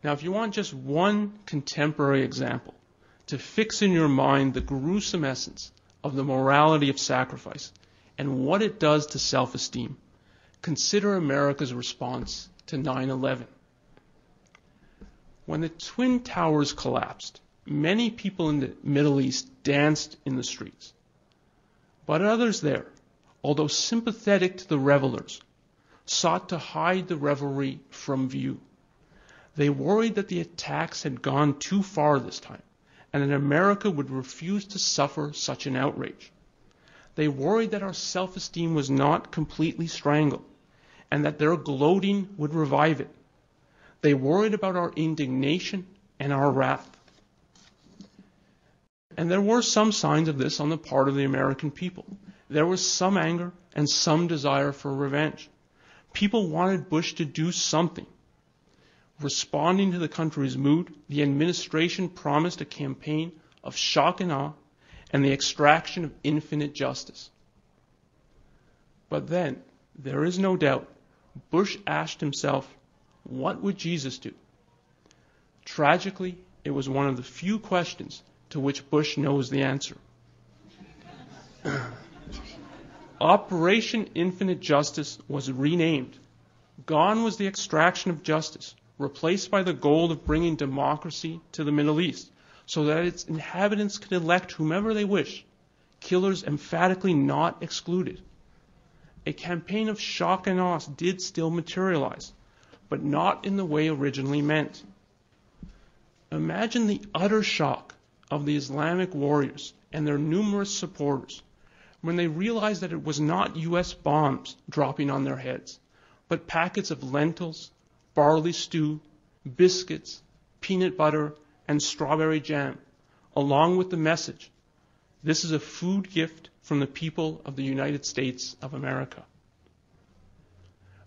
Now, if you want just one contemporary example to fix in your mind the gruesome essence of the morality of sacrifice and what it does to self-esteem, consider America's response to 9/11. When the Twin Towers collapsed, many people in the Middle East danced in the streets. But others there, although sympathetic to the revelers, sought to hide the revelry from view. They worried that the attacks had gone too far this time, and that America would refuse to suffer such an outrage. They worried that our self-esteem was not completely strangled, and that their gloating would revive it. They worried about our indignation and our wrath. And there were some signs of this on the part of the American people. There was some anger and some desire for revenge. People wanted Bush to do something. Responding to the country's mood, the administration promised a campaign of shock and awe and the extraction of infinite justice. But then, there is no doubt, Bush asked himself, what would Jesus do? Tragically, it was one of the few questions to which Bush knows the answer. Operation Infinite Justice was renamed. Gone was the extraction of justice, replaced by the goal of bringing democracy to the Middle East, so that its inhabitants could elect whomever they wish, killers emphatically not excluded. A campaign of shock and awe did still materialize, but not in the way originally meant. Imagine the utter shock of the Islamic warriors and their numerous supporters when they realized that it was not U.S. bombs dropping on their heads, but packets of lentils, barley stew, biscuits, peanut butter, and strawberry jam, along with the message, "This is a food gift from the people of the United States of America."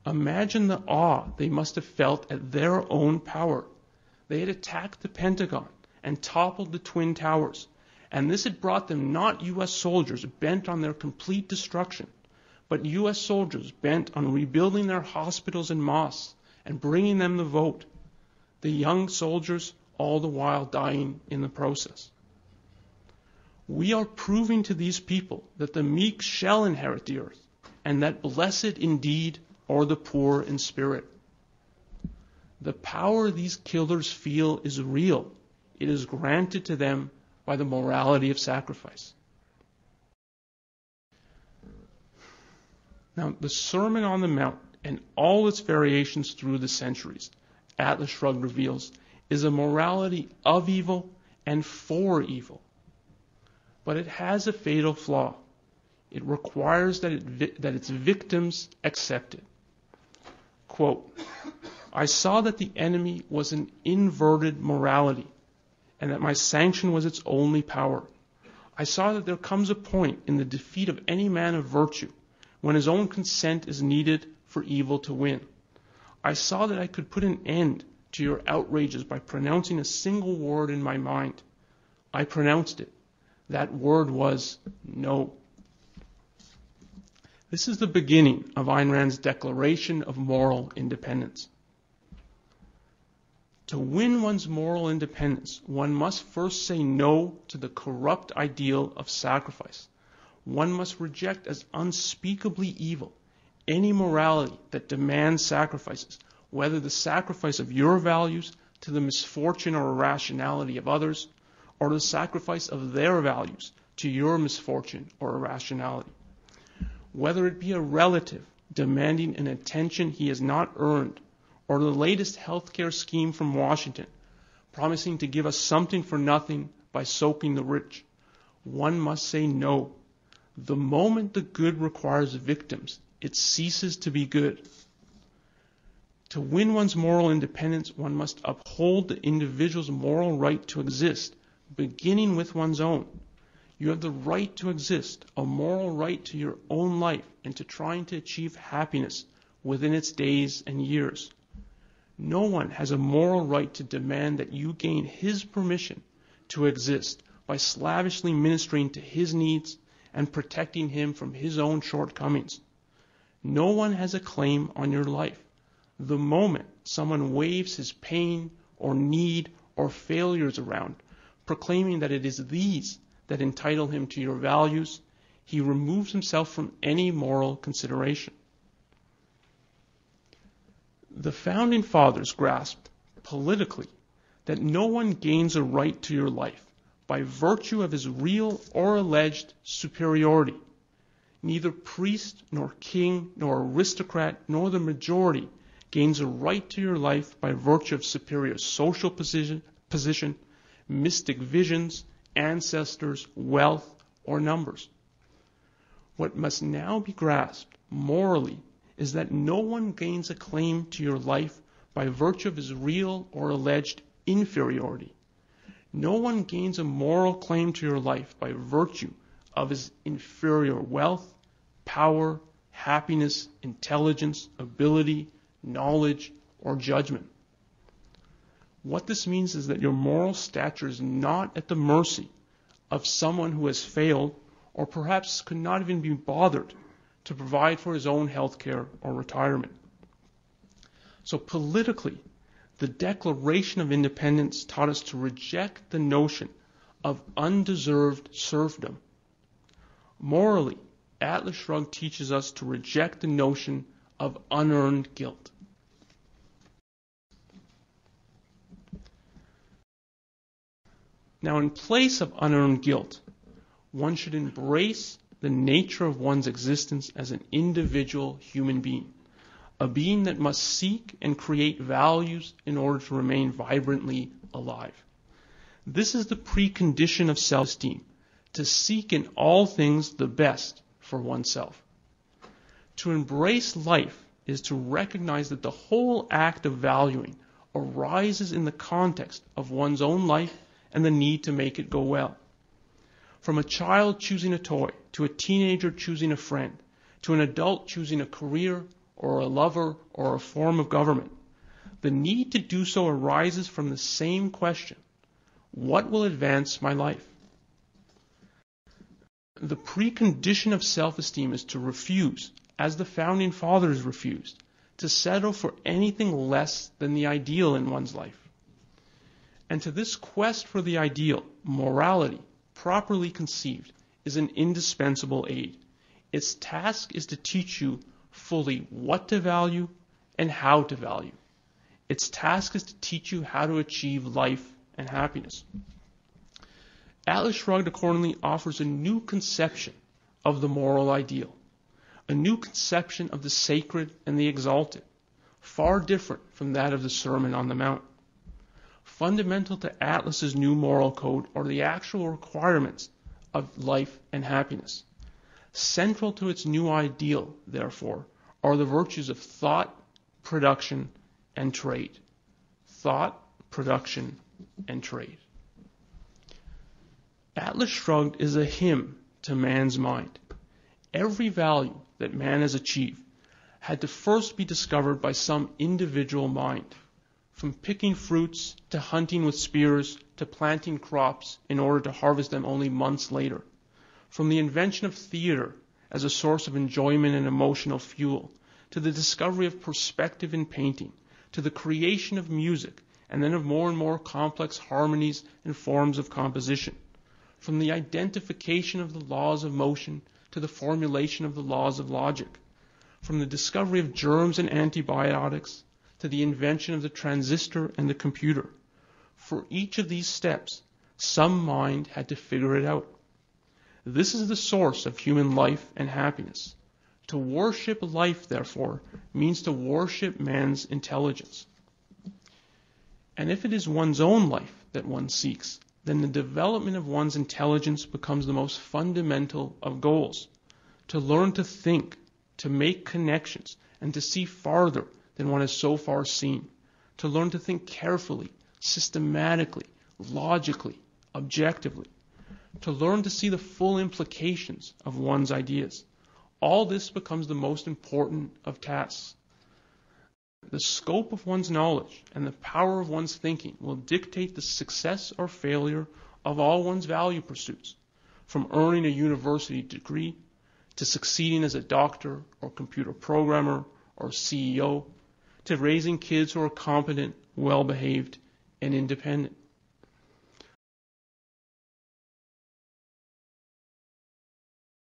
Imagine the awe they must have felt at their own power. They had attacked the Pentagon and toppled the Twin Towers, and this had brought them not U.S. soldiers bent on their complete destruction, but U.S. soldiers bent on rebuilding their hospitals and mosques and bringing them the vote. The young soldiers all the while dying in the process. We are proving to these people that the meek shall inherit the earth, and that blessed indeed are the poor in spirit. The power these killers feel is real. It is granted to them by the morality of sacrifice. Now, the Sermon on the Mount and all its variations through the centuries, Atlas Shrugged reveals, is a morality of evil and for evil. But it has a fatal flaw. It requires that its victims accept it. Quote, "I saw that the enemy was an inverted morality, and that my sanction was its only power. I saw that there comes a point in the defeat of any man of virtue when his own consent is needed for evil to win. I saw that I could put an end to your outrages by pronouncing a single word in my mind. I pronounced it. That word was no." This is the beginning of Ayn Rand's Declaration of Moral Independence. To win one's moral independence, one must first say no to the corrupt ideal of sacrifice. One must reject as unspeakably evil any morality that demands sacrifices, whether the sacrifice of your values to the misfortune or irrationality of others, or the sacrifice of their values to your misfortune or irrationality. Whether it be a relative demanding an attention he has not earned, or the latest healthcare scheme from Washington, promising to give us something for nothing by soaking the rich, one must say no. The moment the good requires victims, it ceases to be good. To win one's moral independence, one must uphold the individual's moral right to exist, beginning with one's own. You have the right to exist, a moral right to your own life and to trying to achieve happiness within its days and years. No one has a moral right to demand that you gain his permission to exist by slavishly ministering to his needs and protecting him from his own shortcomings. No one has a claim on your life. The moment someone waives his pain or need or failures around, proclaiming that it is these that entitle him to your values, he removes himself from any moral consideration. The Founding Fathers grasped politically that no one gains a right to your life by virtue of his real or alleged superiority. Neither priest, nor king, nor aristocrat, nor the majority gains a right to your life by virtue of superior social position, mystic visions, ancestors, wealth, or numbers. What must now be grasped morally is that no one gains a claim to your life by virtue of his real or alleged inferiority. No one gains a moral claim to your life by virtue of his inferior wealth, power, happiness, intelligence, ability, knowledge, or judgment. What this means is that your moral stature is not at the mercy of someone who has failed or perhaps could not even be bothered to provide for his own health care or retirement. So politically, the Declaration of Independence taught us to reject the notion of undeserved serfdom. Morally, Atlas Shrugged teaches us to reject the notion of unearned guilt. Now, in place of unearned guilt, one should embrace the nature of one's existence as an individual human being, a being that must seek and create values in order to remain vibrantly alive. This is the precondition of self-esteem, to seek in all things the best for oneself. To embrace life is to recognize that the whole act of valuing arises in the context of one's own life and the need to make it go well. From a child choosing a toy, to a teenager choosing a friend, to an adult choosing a career or a lover or a form of government, the need to do so arises from the same question: what will advance my life? The precondition of self-esteem is to refuse, as the Founding Fathers refused, to settle for anything less than the ideal in one's life. And to this quest for the ideal, morality, properly conceived, is an indispensable aid. Its task is to teach you fully what to value and how to value. Its task is to teach you how to achieve life and happiness. Atlas Shrugged accordingly offers a new conception of the moral ideal, a new conception of the sacred and the exalted, far different from that of the Sermon on the Mount. Fundamental to Atlas's new moral code are the actual requirements of life and happiness. Central to its new ideal, therefore, are the virtues of thought, production, and trade. Thought, production, and trade. Atlas Shrugged is a hymn to man's mind. Every value that man has achieved had to first be discovered by some individual mind. From picking fruits, to hunting with spears, to planting crops in order to harvest them only months later. From the invention of theater as a source of enjoyment and emotional fuel, to the discovery of perspective in painting, to the creation of music, and then of more and more complex harmonies and forms of composition. From the identification of the laws of motion to the formulation of the laws of logic. From the discovery of germs and antibiotics to the invention of the transistor and the computer. For each of these steps, some mind had to figure it out. This is the source of human life and happiness. To worship life, therefore, means to worship man's intelligence. And if it is one's own life that one seeks, then the development of one's intelligence becomes the most fundamental of goals. To learn to think, to make connections, and to see farther than one has so far seen. To learn to think carefully, systematically, logically, objectively. To learn to see the full implications of one's ideas. All this becomes the most important of tasks. The scope of one's knowledge and the power of one's thinking will dictate the success or failure of all one's value pursuits, from earning a university degree to succeeding as a doctor or computer programmer or CEO, to raising kids who are competent, well-behaved, and independent.